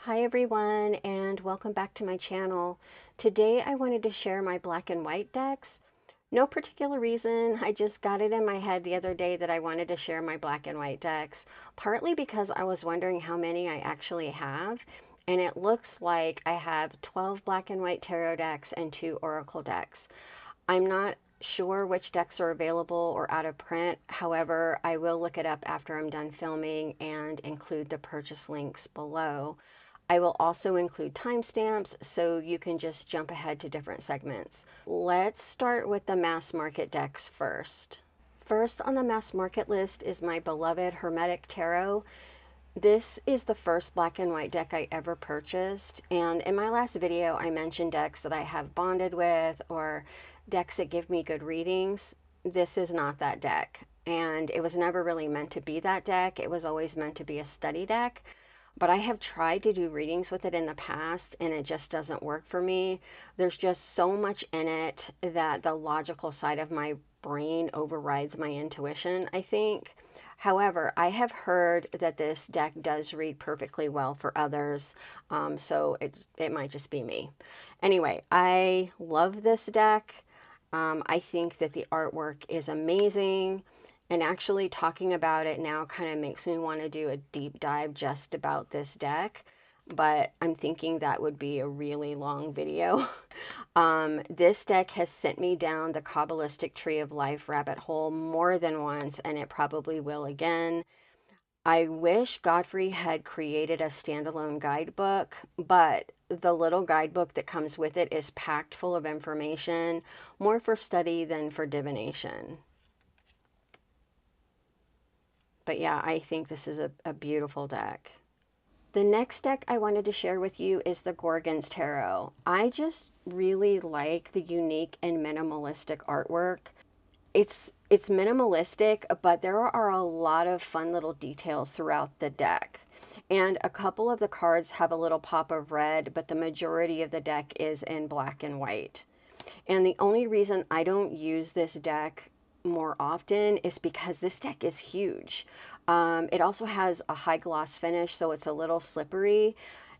Hi everyone, and welcome back to my channel. Today I wanted to share my black and white decks. No particular reason, I just got it in my head the other day that I wanted to share my black and white decks, partly because I was wondering how many I actually have, and it looks like I have 12 black and white tarot decks and 2 oracle decks. I'm not sure which decks are available or out of print. However, I will look it up after I'm done filming and include the purchase links below. I will also include timestamps so you can just jump ahead to different segments. Let's start with the mass market decks first. First on the mass market list is my beloved Hermetic Tarot. This is the first black and white deck I ever purchased, and in my last video I mentioned decks that I have bonded with or decks that give me good readings. This is not that deck, and it was never really meant to be that deck. It was always meant to be a study deck, but I have tried to do readings with it in the past and it just doesn't work for me. There's just so much in it that the logical side of my brain overrides my intuition, I think. However, I have heard that this deck does read perfectly well for others, so it might just be me. Anyway, I love this deck. I think that the artwork is amazing, and actually talking about it now kind of makes me want to do a deep dive just about this deck, but I'm thinking that would be a really long video. This deck has sent me down the Kabbalistic Tree of Life rabbit hole more than once, and it probably will again. I wish Godfrey had created a standalone guidebook, but the little guidebook that comes with it is packed full of information, more for study than for divination. But yeah, I think this is a beautiful deck. The next deck I wanted to share with you is the Gorgon's Tarot. I just really like the unique and minimalistic artwork. It's minimalistic, but there are a lot of fun little details throughout the deck. And a couple of the cards have a little pop of red, but the majority of the deck is in black and white. And the only reason I don't use this deck more often is because this deck is huge. It also has a high gloss finish, so it's a little slippery.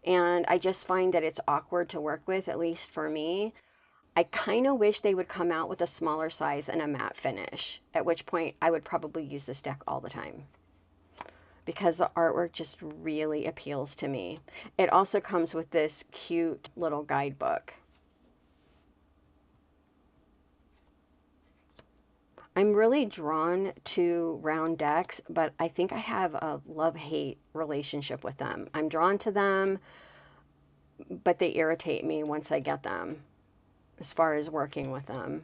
And I just find that it's awkward to work with, at least for me. I kind of wish they would come out with a smaller size and a matte finish, at which point I would probably use this deck all the time because the artwork just really appeals to me. It also comes with this cute little guidebook. I'm really drawn to round decks, but I think I have a love-hate relationship with them. I'm drawn to them, but they irritate me once I get them as far as working with them.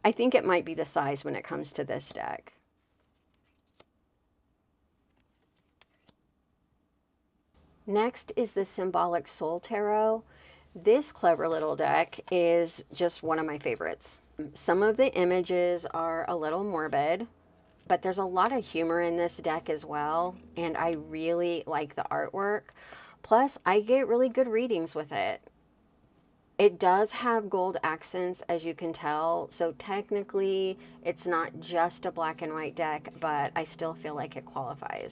I think it might be the size when it comes to this deck. Next is the Symbolic Soul Tarot. This clever little deck is just one of my favorites. Some of the images are a little morbid, but there's a lot of humor in this deck as well, and I really like the artwork. Plus, I get really good readings with it. It does have gold accents, as you can tell, so technically it's not just a black and white deck, but I still feel like it qualifies.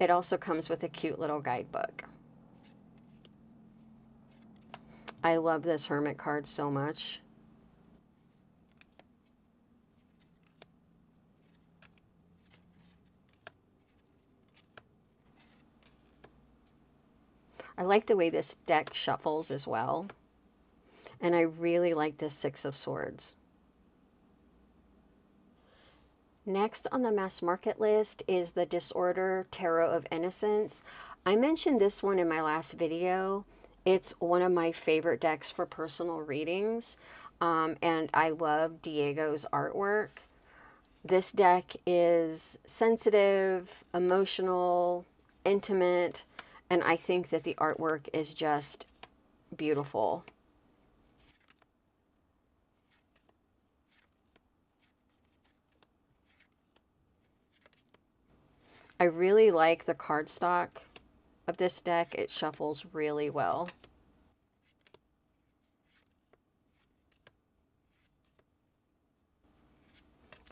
It also comes with a cute little guidebook. I love this Hermit card so much. I like the way this deck shuffles as well. And I really like this Six of Swords. Next on the mass market list is the Disorder Tarot of Innocence. I mentioned this one in my last video. It's one of my favorite decks for personal readings, and I love Diego's artwork. This deck is sensitive, emotional, intimate, and I think that the artwork is just beautiful. I really like the cardstock of this deck. It shuffles really well.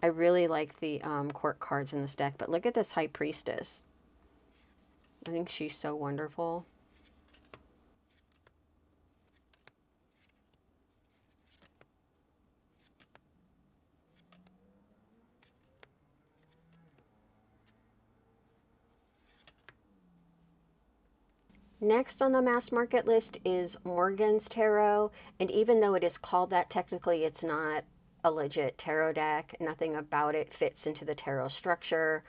I really like the court cards in this deck, but look at this High Priestess. I think she's so wonderful. Next on the mass market list is Morgan's Tarot, and even though it is called that, technically it's not a legit tarot deck. Nothing about it fits into the tarot structure.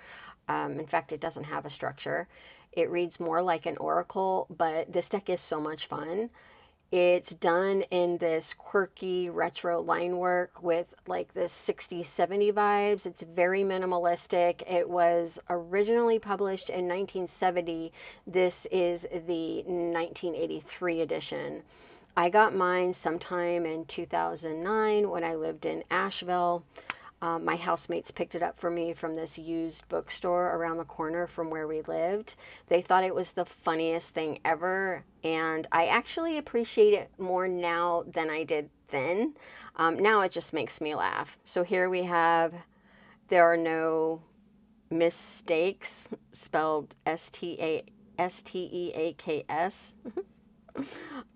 In fact, it doesn't have a structure. It reads more like an oracle, but this deck is so much fun. It's done in this quirky retro line work with like this 60s, 70s vibes. It's very minimalistic. It was originally published in 1970. This is the 1983 edition. I got mine sometime in 2009 when I lived in Asheville. My housemates picked it up for me from this used bookstore around the corner from where we lived. They thought it was the funniest thing ever, and I actually appreciate it more now than I did then. Now it just makes me laugh. So here we have there are no mistakes, spelled Steaks.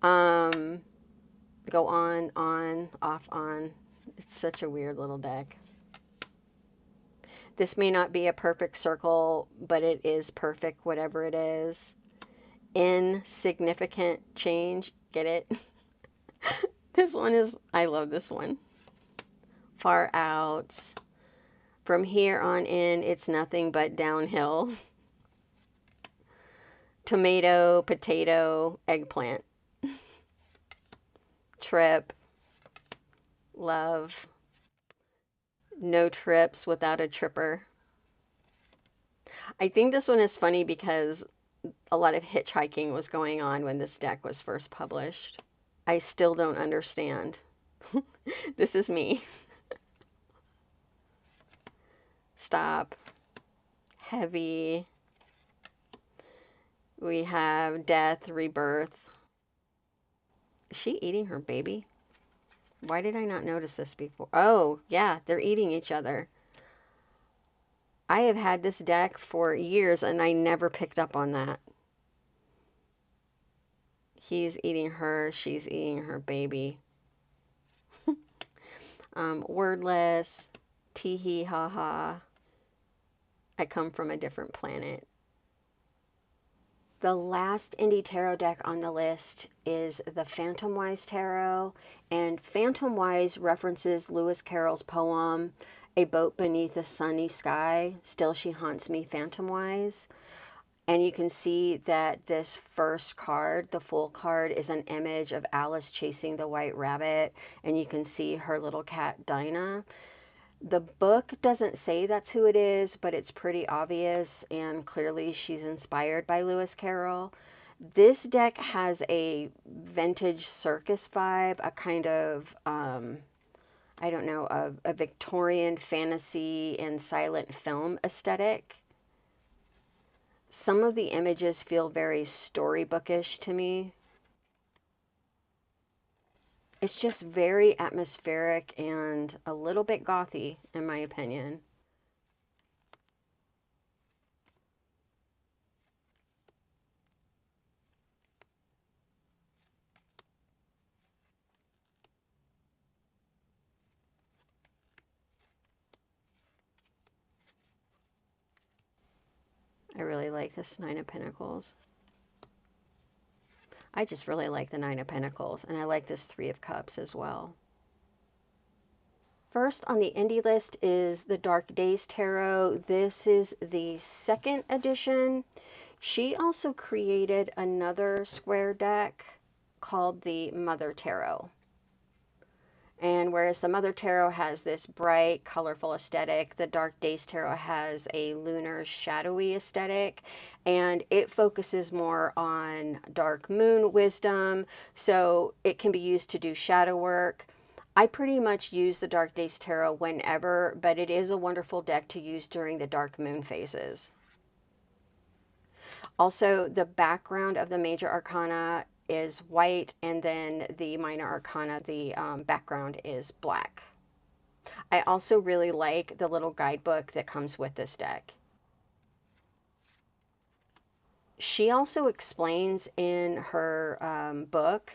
Um, Go on, off, on. It's such a weird little deck. This may not be a perfect circle, but it is perfect, whatever it is. Insignificant change. Get it? This one is, I love this one. Far out. From here on in, it's nothing but downhill. Tomato, potato, eggplant. Trip, love. No trips without a tripper. I think this one is funny because a lot of hitchhiking was going on when this deck was first published. I still don't understand. This is me. Stop. Heavy. We have death, rebirth. Is she eating her baby? Why did I not notice this before? Oh, yeah, they're eating each other. I have had this deck for years and I never picked up on that. He's eating her, she's eating her baby. Wordless, tee hee ha ha. I come from a different planet. The last indie tarot deck on the list is the Phantomwise Tarot, and Phantomwise references Lewis Carroll's poem, A Boat Beneath a Sunny Sky, Still She Haunts Me Phantomwise. And you can see that this first card, the full card, is an image of Alice chasing the white rabbit, and you can see her little cat Dinah. The book doesn't say that's who it is, but it's pretty obvious, and clearly she's inspired by Lewis Carroll. This deck has a vintage circus vibe, a kind of, I don't know, a Victorian fantasy and silent film aesthetic. Some of the images feel very storybookish to me. It's just very atmospheric and a little bit gothy, in my opinion. I really like this Nine of Pentacles. I just really like the Nine of Pentacles, and I like this Three of Cups as well. First on the indie list is the Dark Days Tarot. This is the second edition. She also created another square deck called the Mother Tarot. And whereas the Mother Tarot has this bright, colorful aesthetic, the Dark Days Tarot has a lunar, shadowy aesthetic, and it focuses more on dark moon wisdom, so it can be used to do shadow work. I pretty much use the Dark Days Tarot whenever, but it is a wonderful deck to use during the dark moon phases. Also, the background of the major arcana is white, and then the minor arcana, the background is black. I also really like the little guidebook that comes with this deck. She also explains in her book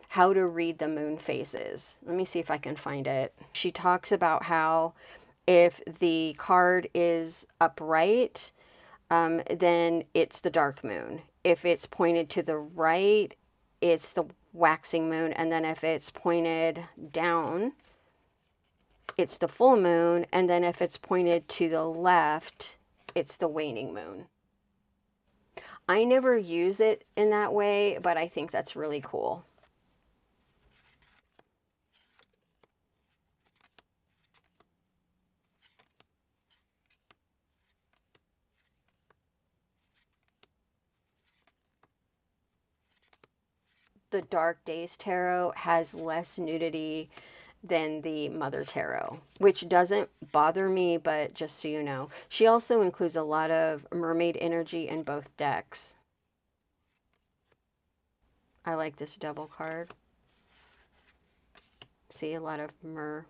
how to read the moon phases. Let me see if I can find it. She talks about how if the card is upright, then it's the dark moon. If it's pointed to the right, it's the waxing moon. And then if it's pointed down, it's the full moon. And then if it's pointed to the left, it's the waning moon. I never use it in that way, but I think that's really cool. The Dark Days Tarot has less nudity than the Mother Tarot, which doesn't bother me, but just so you know. She also includes a lot of mermaid energy in both decks. I like this double card. See a lot of mer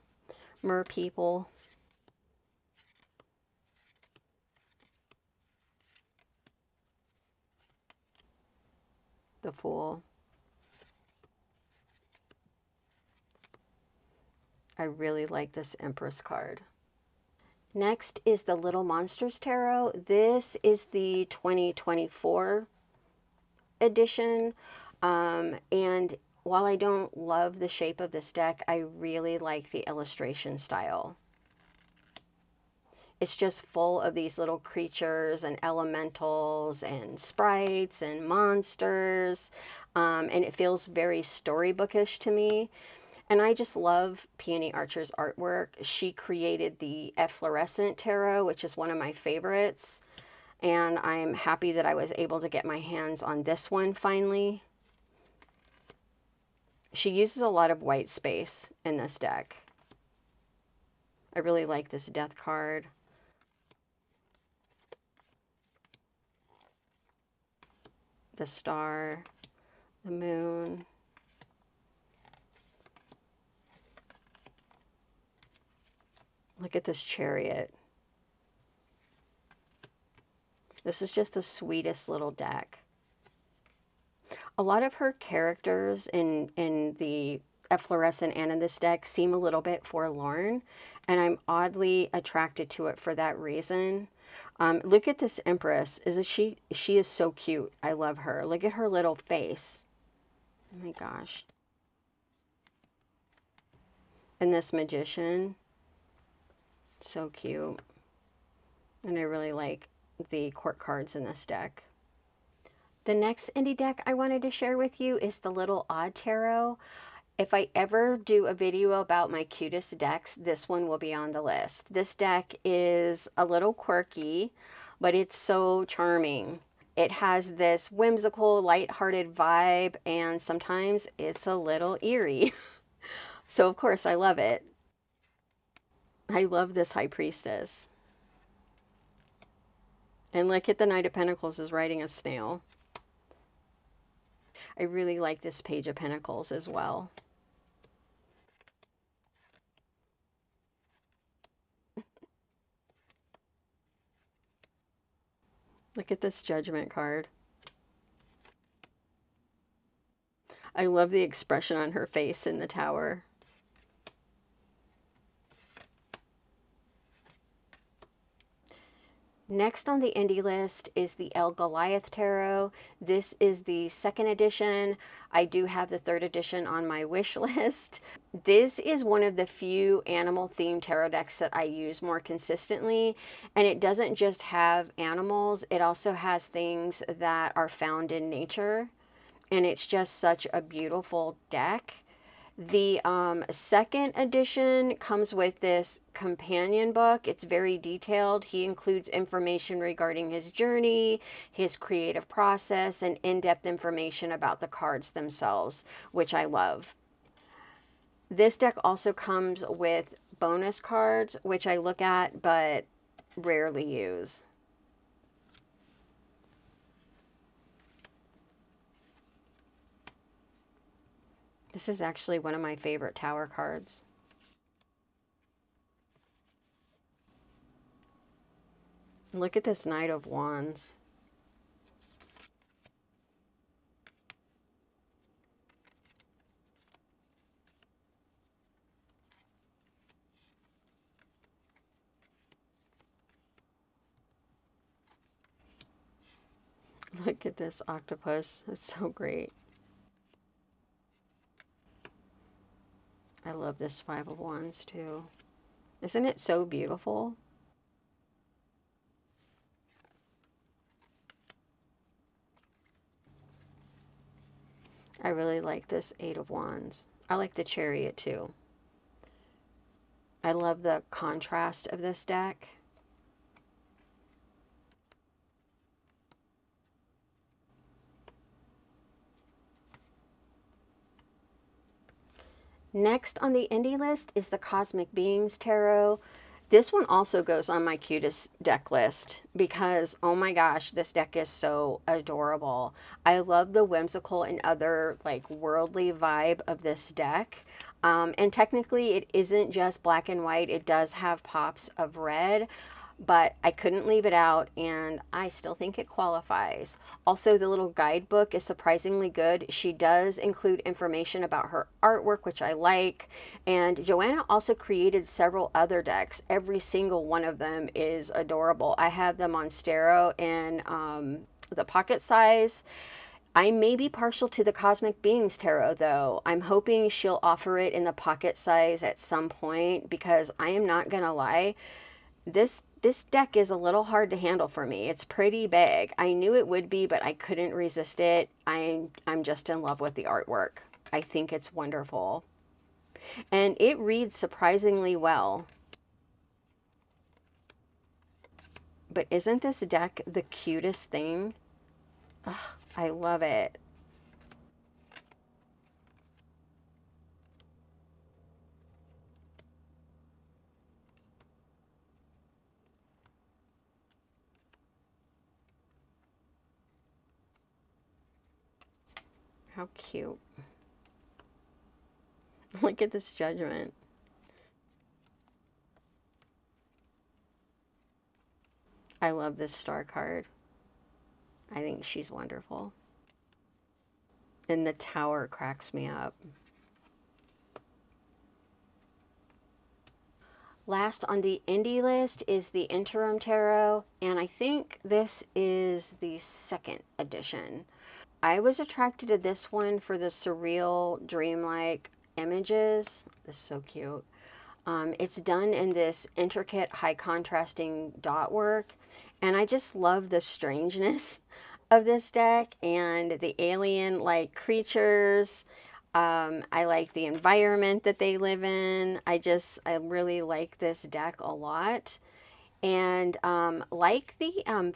people. The Fool. I really like this Empress card. Next is the Little Monsters Tarot. This is the 2024 edition. And while I don't love the shape of this deck, I really like the illustration style. It's just full of these little creatures and elementals and sprites and monsters. And it feels very storybookish to me. And I just love Peony Archer's artwork. She created the Efflorescent Tarot, which is one of my favorites. And I'm happy that I was able to get my hands on this one finally. She uses a lot of white space in this deck. I really like this Death card. The Star, the Moon. Look at this Chariot. This is just the sweetest little deck. A lot of her characters in the Efflorescent and in this deck seem a little bit forlorn, and I'm oddly attracted to it for that reason. Look at this Empress. She is so cute. I love her. Look at her little face. Oh my gosh. And this Magician. So cute. And I really like the court cards in this deck. The next indie deck I wanted to share with you is the Little Odd Tarot. If I ever do a video about my cutest decks, this one will be on the list. This deck is a little quirky, but it's so charming. It has this whimsical, lighthearted vibe, and sometimes it's a little eerie. So of course I love it. I love this High Priestess. And look at the Knight of Pentacles is riding a snail. I really like this Page of Pentacles as well. Look at this Judgment card. I love the expression on her face in the tower. Next on the indie list is the Goliath Tarot. This is the second edition. I do have the third edition on my wish list. This is one of the few animal themed tarot decks that I use more consistently. And it doesn't just have animals, it also has things that are found in nature. And it's just such a beautiful deck. The second edition comes with this companion book. It's very detailed. He includes information regarding his journey, his creative process, and in-depth information about the cards themselves, which I love. This deck also comes with bonus cards, which I look at but rarely use. This is actually one of my favorite tower cards. Look at this Knight of Wands. Look at this octopus. It's so great. I love this Five of Wands too. Isn't it so beautiful? I really like this Eight of Wands. I like the Chariot too. I love the contrast of this deck. Next on the indie list is the Cosmic Beings Tarot. This one also goes on my cutest deck list because, oh my gosh, this deck is so adorable. I love the whimsical and other like worldly vibe of this deck. And technically it isn't just black and white. It does have pops of red, but I couldn't leave it out and I still think it qualifies. Also, the little guidebook is surprisingly good. She does include information about her artwork, which I like. And Joanna also created several other decks. Every single one of them is adorable. I have them on Stero in the pocket size. I may be partial to the Cosmic Beings Tarot, though. I'm hoping she'll offer it in the pocket size at some point because I am not going to lie, this deck is a little hard to handle for me. It's pretty big. I knew it would be, but I couldn't resist it. I'm just in love with the artwork. I think it's wonderful. And it reads surprisingly well. But isn't this deck the cutest thing? Ugh, I love it. How cute. Look at this Judgment. I love this star card. I think she's wonderful. And the Tower cracks me up. Last on the indie list is the Interim Tarot, and I think this is the second edition. I was attracted to this one for the surreal, dreamlike images. This is so cute. It's done in this intricate, high contrasting dot work, and I just love the strangeness of this deck and the alien-like creatures. I like the environment that they live in. I really like this deck a lot. And like the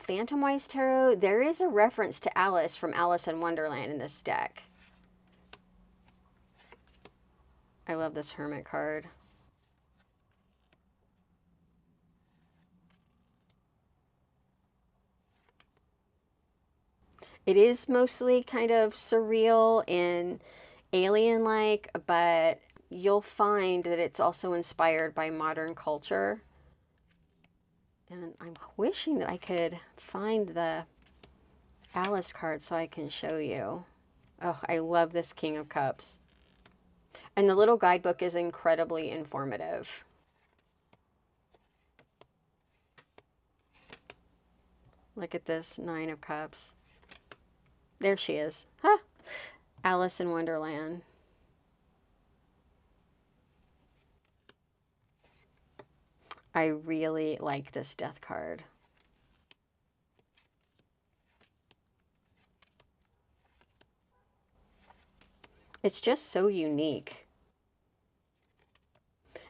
Phantomwise Tarot, there is a reference to Alice from Alice in Wonderland in this deck. I love this Hermit card. It is mostly kind of surreal and alien-like, but you'll find that it's also inspired by modern culture. And I'm wishing that I could find the Alice card so I can show you. Oh, I love this King of Cups. And the little guidebook is incredibly informative. Look at this Nine of Cups. There she is. Huh. Alice in Wonderland. I really like this death card. It's just so unique.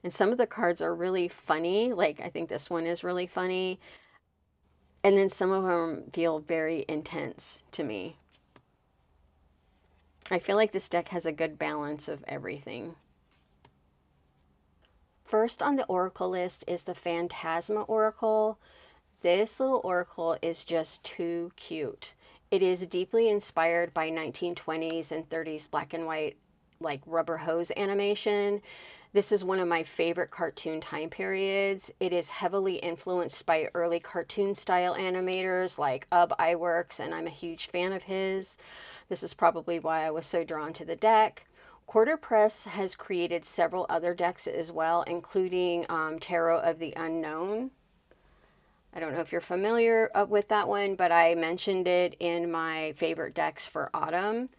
And some of the cards are really funny. Like, I think this one is really funny. And then some of them feel very intense to me. I feel like this deck has a good balance of everything. First on the Oracle list is the Phantasma Oracle. This little oracle is just too cute. It is deeply inspired by 1920s and 30s black and white, like rubber hose animation. This is one of my favorite cartoon time periods. It is heavily influenced by early cartoon style animators like Iwerks, and I'm a huge fan of his. This is probably why I was so drawn to the deck. Quarter Press has created several other decks as well, including Tarot of the Unknown. I don't know if you're familiar with that one, but I mentioned it in my favorite decks for autumn.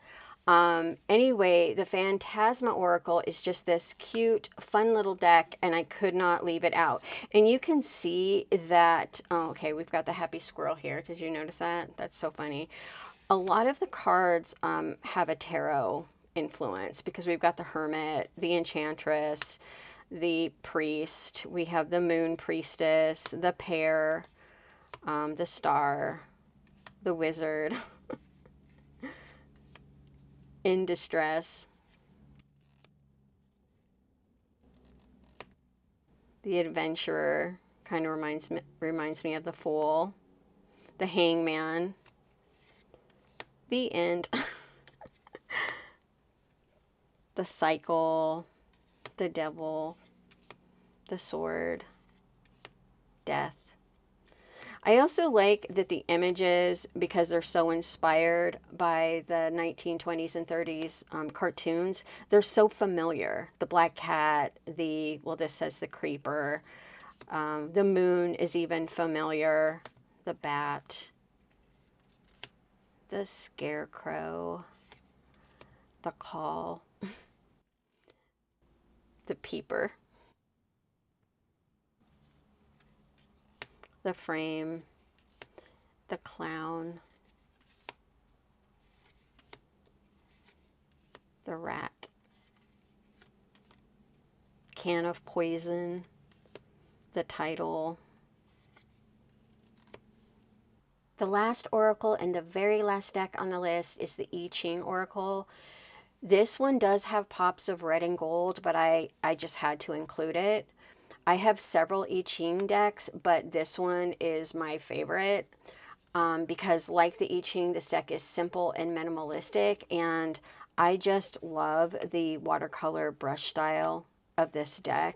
Anyway, the Phantasma Oracle is just this cute, fun little deck, and I could not leave it out. And you can see that, oh, okay, we've got the happy squirrel here. Did you notice that? That's so funny. A lot of the cards have a tarot influence because we've got the Hermit, the Enchantress, the Priest, we have the Moon Priestess, the Pair, the Star, the Wizard, in distress, the Adventurer, kind of reminds me of the Fool, the Hangman, the End, the Cycle, the Devil, the Sword, Death. I also like that the images, because they're so inspired by the 1920s and 30s cartoons, they're so familiar. The black cat, well, this says the creeper. The moon is even familiar. The bat, the scarecrow, the call, the peeper, the frame, the clown, the rat, can of poison, the title. The last oracle and the very last deck on the list is the Ching Oracle. This one does have pops of red and gold, but I just had to include it. I have several I Ching decks, but this one is my favorite because like the I Ching, this deck is simple and minimalistic, and I just love the watercolor brush style of this deck.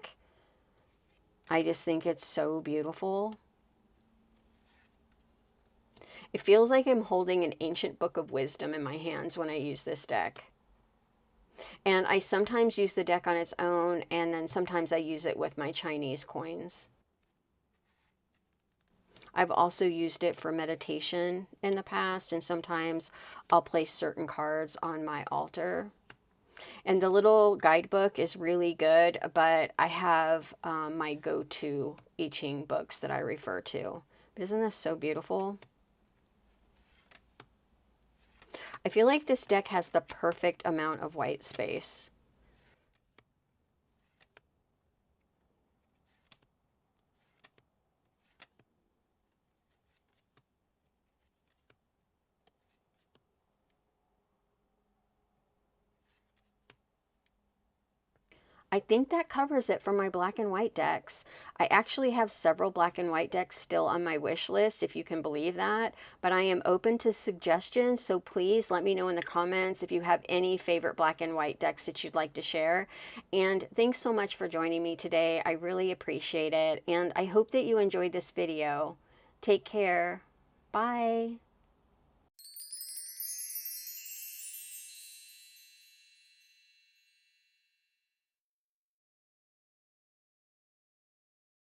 I just think it's so beautiful. It feels like I'm holding an ancient book of wisdom in my hands when I use this deck. And I sometimes use the deck on its own, and then sometimes I use it with my Chinese coins. I've also used it for meditation in the past, and sometimes I'll place certain cards on my altar. And the little guidebook is really good, but I have my go-to I Ching books that I refer to. Isn't this so beautiful? I feel like this deck has the perfect amount of white space. I think that covers it for my black and white decks. I actually have several black and white decks still on my wish list, if you can believe that, but I am open to suggestions, so please let me know in the comments if you have any favorite black and white decks that you'd like to share. And thanks so much for joining me today. I really appreciate it, and I hope that you enjoyed this video. Take care. Bye.